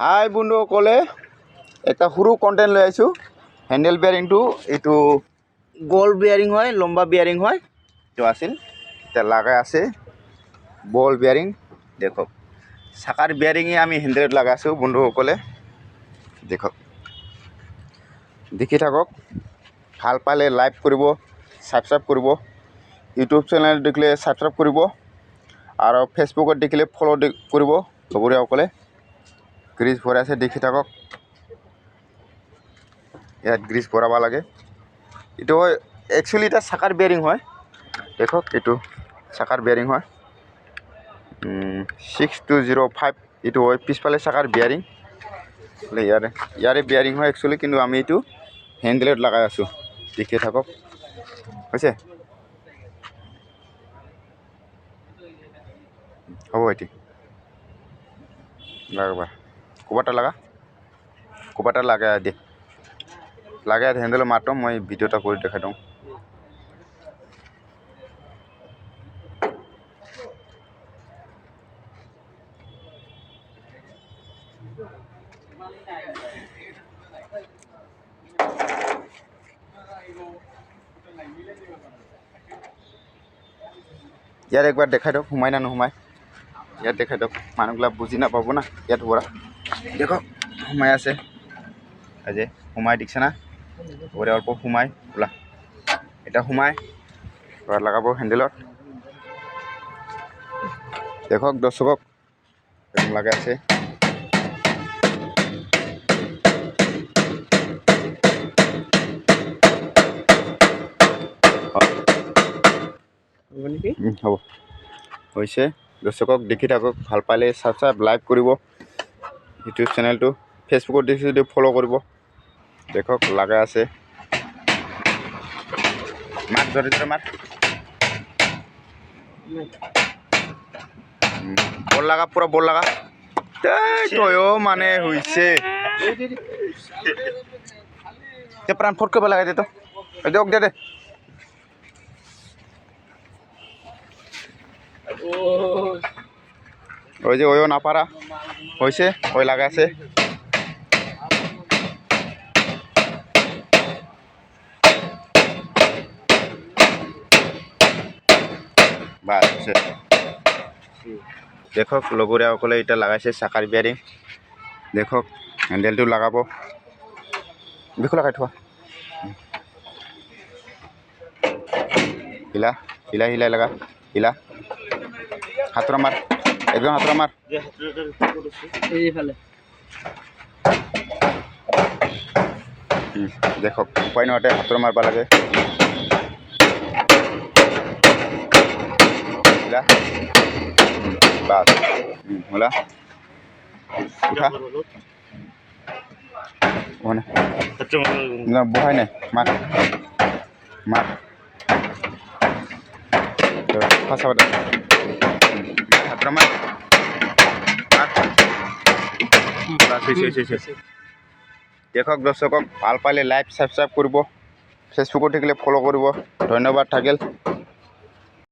হাই বন্ধুসকলে একটা সৰু কণ্টেণ্ট লৈ আহিছোঁ। হেণ্ডেল বিয়াৰিংটো এইটো গোল বিয়াৰিং হয়, লম্বা বিয়াৰিং হয়। এইটো আছিল এতিয়া লাগাই আছে বল বিয়াৰিং। দেখক চাকাৰ বিয়াৰিঙে আমি হেণ্ডেলত লগাইছোঁ বন্ধুসকলে। দেখক দেখি থাকক, ভাল পালে লাইক কৰিব, ছাবস্ক্ৰাইব কৰিব, ইউটিউব চেনেল দেখিলে ছাবস্ক্ৰাইব কৰিব আৰু ফেচবুকত দেখিলে ফ'ল' কৰিব লগৰীয়াসকলে। গ্ৰীজ ভৰাই আছে দেখি থাকক, ইয়াত গ্ৰীজ ভৰাব লাগে। এইটো হয় একচুৱেলি এটা চাকাৰ বেয়াৰিং হয়। দেখক এইটো চাকাৰ বেয়াৰিং হয় 6205। এইটো হয় পিছফালে চাকাৰ বেয়াৰিং, ইয়াৰে বেয়াৰিং হয় একচুৱেলি, কিন্তু আমি এইটো হেণ্ডেলত লগাই আছোঁ। দেখি থাকক, হৈছে হ'ব এটি লাগাবা কোবাটা লাগাই দে, লাগাই হেণ্ডেল মাতো মই ভিডিঅ'টা কৰি দেখাই দিওঁ। ইয়াত একবাৰ দেখাই দিয়ক, সোমাই না নোসোমাই। ইয়াত দেখাই দিয়ক, মানুহবিলাক বুজি নাপাব না। ইয়াত ভৰা দেখক সোমাই আছে, আজি সোমাই দিছে না, ভৰে অল্প সোমাই বোলা। এটা সোমাই লগাব হেণ্ডেলত। দেখক দৰ্শকক লগাই আছে। হ'ব হৈছে দৰ্শকক দেখি থাকক, ভাল পালে ছাবস্ক্ৰাইব লাইক কৰিব, ইউটিউব চেনেলটো ফেচবুকত দেখিছে যদি ফ'ল' কৰিব। দেখক লগাই আছে, মাত জোৰে জোৰে মাত, বল লগা পুৰা বল লগা। তয়ো মানে হৈছে প্ৰাণ ফট কৰিব লাগে দে, তো দিয়ক দে দে ওই যে ওইও নাপাৰা হয়েছে, ওই লাগাছে। দেখক লগৰীয়াসকলে এটা লাগাইছে চাকাৰ বিয়াৰিং। দেখক হেণ্ডেলটো লগাব, দেখো লগাই থোৱা, হিলা হিলা হিলাই লগা, হিলা হাতৰা মাৰ, একদম হাতৰা মাৰ। দেখক উপায় নহতে হাতৰা মাৰব লাগে। হিলা বাস হলা উঠা বহাই নাই, মার মার ফাঁসা হাতরা মার। দেখক দর্শকক ভাল পালে লাইক ছাবস্ক্রাইব করব, ফেসবুকত থাকিলে ফলো করব। ধন্যবাদ থাকিল।